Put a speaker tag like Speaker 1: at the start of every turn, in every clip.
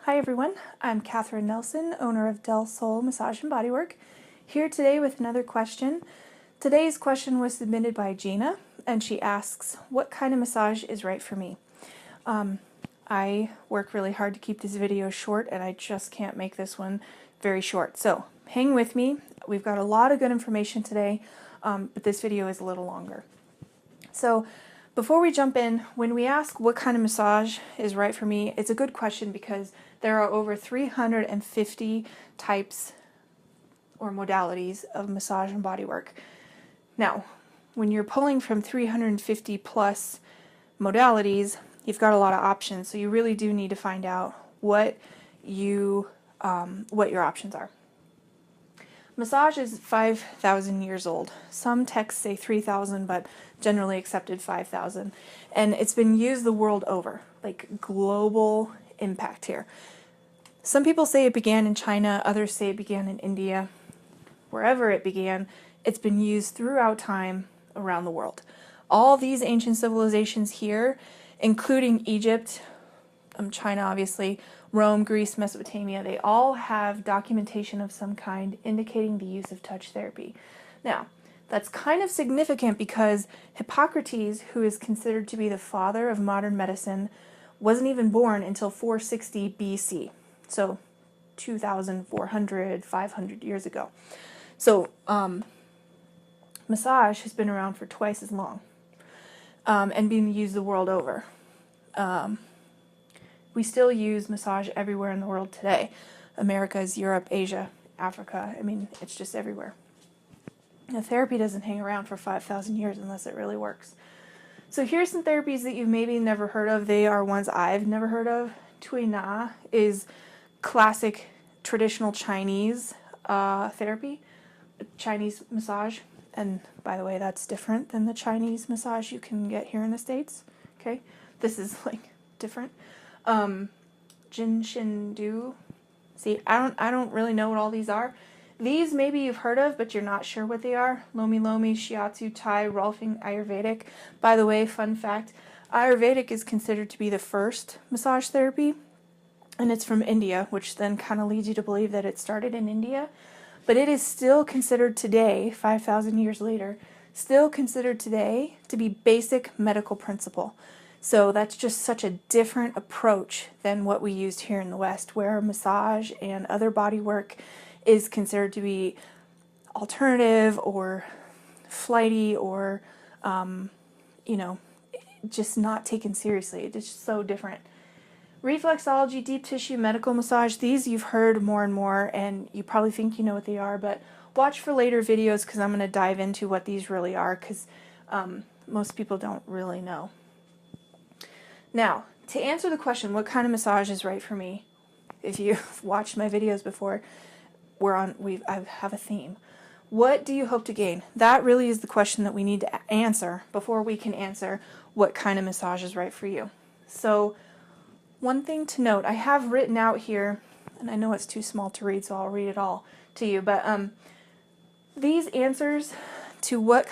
Speaker 1: Hi everyone, I'm Catherine Nelson, owner of Del Sol Massage and Bodywork, here today with another question. Today's question was submitted by Gina, and she asks, what kind of massage is right for me? I work really hard to keep this video short, and I just can't make this one very short. So hang with me. We've got a lot of good information today, but this video is a little longer. So before we jump in, when we ask what kind of massage is right for me, it's a good question because there are over 350 types or modalities of massage and bodywork. Now, when you're pulling from 350 plus modalities, you've got a lot of options, so you really do need to find out what your options are. Massage is 5,000 years old. Some texts say 3,000, but generally accepted 5,000. And it's been used the world over, like global impact here. Some people say it began in China, others say it began in India. Wherever it began, it's been used throughout time around the world. All these ancient civilizations here, including Egypt, China obviously, Rome, Greece, Mesopotamia, they all have documentation of some kind indicating the use of touch therapy. Now, that's kind of significant because Hippocrates, who is considered to be the father of modern medicine, wasn't even born until 460 BC, so 2,400, 500 years ago. So massage has been around for twice as long and being used the world over. We still use massage everywhere in the world today. Americas, Europe, Asia, Africa. I mean, it's just everywhere. Now, therapy doesn't hang around for 5,000 years unless it really works. So here's some therapies that you've maybe never heard of. They are ones I've never heard of. Tui Na is classic traditional Chinese therapy, Chinese massage. And by the way, that's different than the Chinese massage you can get here in the States. Okay, this is like different. Jin Shin Du. See, I don't really know what all these are. These maybe you've heard of, but you're not sure what they are. Lomi Lomi, Shiatsu, Thai, Rolfing, Ayurvedic. By the way, fun fact, Ayurvedic is considered to be the first massage therapy, and it's from India, which then kind of leads you to believe that it started in India. But it is still considered today, 5,000 years later, still considered today to be basic medical principle. So that's just such a different approach than what we used here in the West, where massage and other body work is considered to be alternative or flighty or, just not taken seriously. It's just so different. Reflexology, deep tissue, medical massage, these you've heard more and more, and you probably think you know what they are, but watch for later videos because I'm going to dive into what these really are because most people don't really know. Now, to answer the question, what kind of massage is right for me? If you've watched my videos before, I have a theme. What do you hope to gain? That really is the question that we need to answer before we can answer what kind of massage is right for you. So, one thing to note, I have written out here, and I know it's too small to read, so I'll read it all to you, but these answers to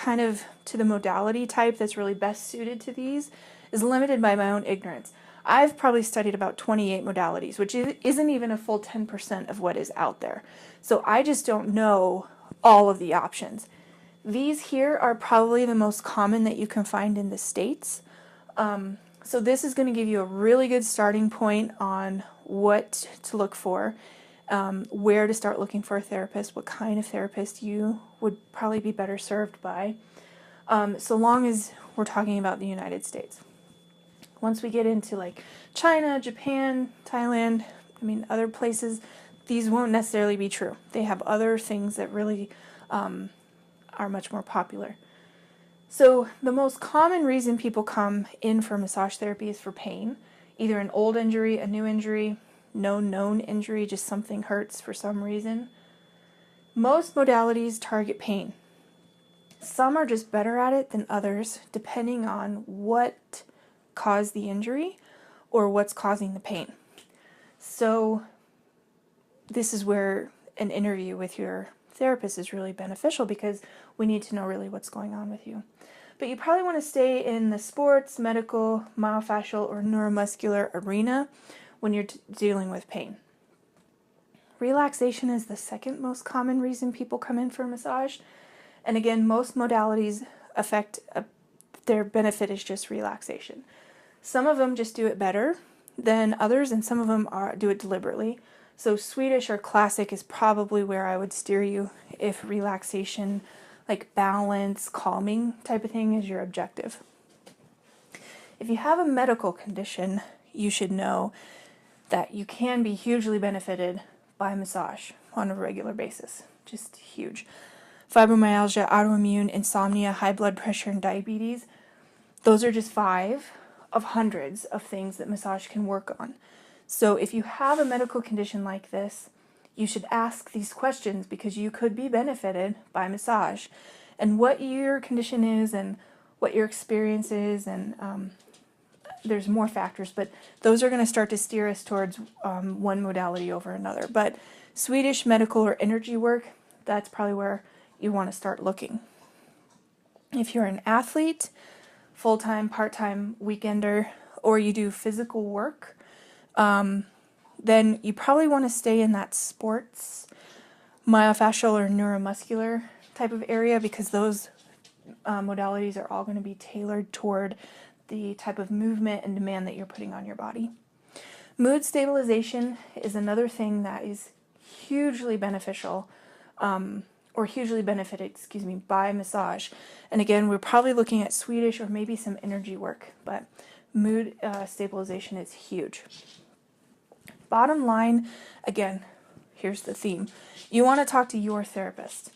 Speaker 1: to the modality type that's really best suited to these is limited by my own ignorance. I've probably studied about 28 modalities, which isn't even a full 10% of what is out there. So I just don't know all of the options. These here are probably the most common that you can find in the States. So this is going to give you a really good starting point on what to look for, where to start looking for a therapist, what kind of therapist you would probably be better served by, so long as we're talking about the United States. Once we get into like China, Japan, Thailand, other places, these won't necessarily be true. They have other things that really are much more popular. So the most common reason people come in for massage therapy is for pain, either an old injury, a new injury, no known injury, just something hurts for some reason. Most modalities target pain. Some are just better at it than others, depending on what caused the injury or what's causing the pain. So this is where an interview with your therapist is really beneficial because we need to know really what's going on with you. But you probably want to stay in the sports, medical, myofascial, or neuromuscular arena when you're dealing with pain. Relaxation is the second most common reason people come in for a massage. And again, most modalities affect their benefit is just relaxation. Some of them just do it better than others, and some of them do it deliberately. So Swedish or classic is probably where I would steer you if relaxation, like balance, calming type of thing is your objective. If you have a medical condition, you should know that you can be hugely benefited by massage on a regular basis. Just huge. Fibromyalgia, autoimmune, insomnia, high blood pressure, and diabetes. Those are just 5 of hundreds of things that massage can work on. So if you have a medical condition like this, you should ask these questions because you could be benefited by massage. And what your condition is and what your experience is, and there's more factors, but those are going to start to steer us towards one modality over another. But Swedish, medical, or energy work, that's probably where you want to start looking. If you're an athlete, full-time, part-time, weekender, or you do physical work, then you probably want to stay in that sports, myofascial, or neuromuscular type of area because those modalities are all going to be tailored toward the type of movement and demand that you're putting on your body. Mood stabilization is another thing that is hugely beneficial, or hugely benefited, by massage. And again, we're probably looking at Swedish or maybe some energy work, but mood stabilization is huge. Bottom line, again, here's the theme. You want to talk to your therapist.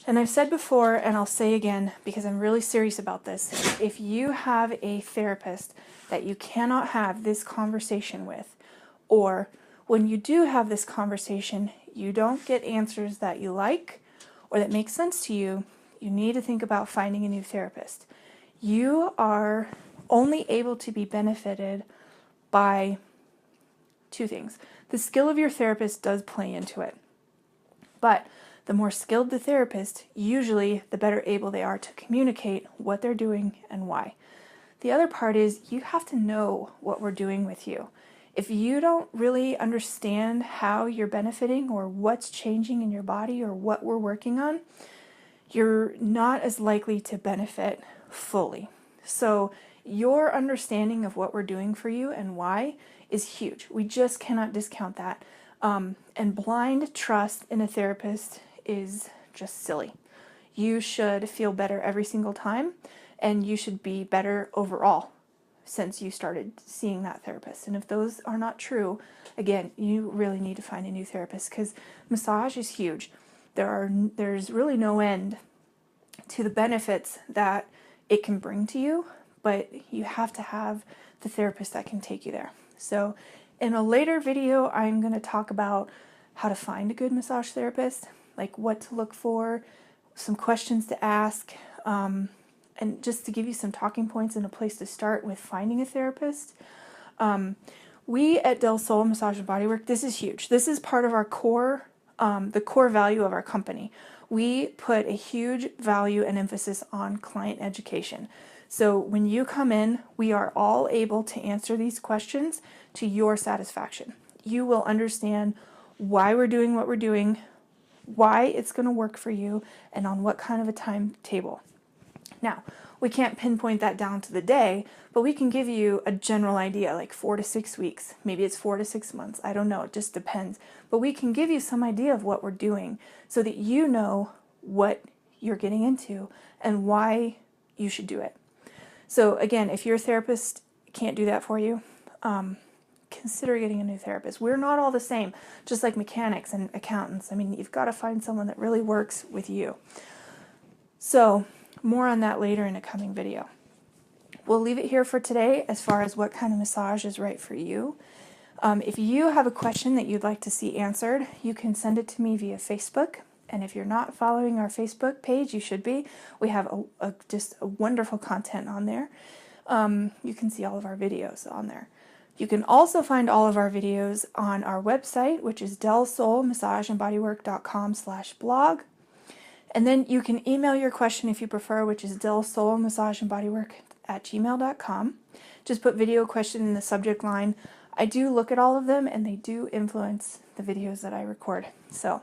Speaker 1: And I've said before, and I'll say again, because I'm really serious about this, if you have a therapist that you cannot have this conversation with, or when you do have this conversation, you don't get answers that you like or that make sense to you, you need to think about finding a new therapist. You are only able to be benefited by 2 things. The skill of your therapist does play into it, but the more skilled the therapist, usually the better able they are to communicate what they're doing and why. The other part is you have to know what we're doing with you. If you don't really understand how you're benefiting or what's changing in your body or what we're working on, you're not as likely to benefit fully. So your understanding of what we're doing for you and why is huge. We just cannot discount that. And blind trust in a therapist is just silly. You should feel better every single time, and you should be better overall since you started seeing that therapist. And if those are not true, again, you really need to find a new therapist because massage is huge. There's really no end to the benefits that it can bring to you, but you have to have the therapist that can take you there. So in a later video, I'm going to talk about how to find a good massage therapist, like what to look for, some questions to ask, and just to give you some talking points and a place to start with finding a therapist. We at Del Sol Massage and Bodywork, this is huge. This is part of our core, the core value of our company. We put a huge value and emphasis on client education. So when you come in, we are all able to answer these questions to your satisfaction. You will understand why we're doing what we're doing, why it's going to work for you, and on what kind of a timetable. Now, we can't pinpoint that down to the day, but we can give you a general idea, like 4 to 6 weeks. Maybe it's 4 to 6 months. I don't know. It just depends. But we can give you some idea of what we're doing so that you know what you're getting into and why you should do it. So again, if your therapist can't do that for you, consider getting a new therapist. We're not all the same, just like mechanics and accountants. I mean, you've got to find someone that really works with you. So more on that later in a coming video. We'll leave it here for today as far as what kind of massage is right for you. If you have a question that you'd like to see answered, you can send it to me via Facebook. And if you're not following our Facebook page, you should be. We have just a wonderful content on there. You can see all of our videos on there. You can also find all of our videos on our website, which is delsolmassageandbodywork.com/blog. And then you can email your question if you prefer, which is delsolmassageandbodywork@gmail.com. Just put video question in the subject line. I do look at all of them, and they do influence the videos that I record. So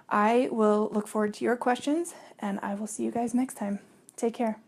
Speaker 1: I will look forward to your questions, and I will see you guys next time. Take care.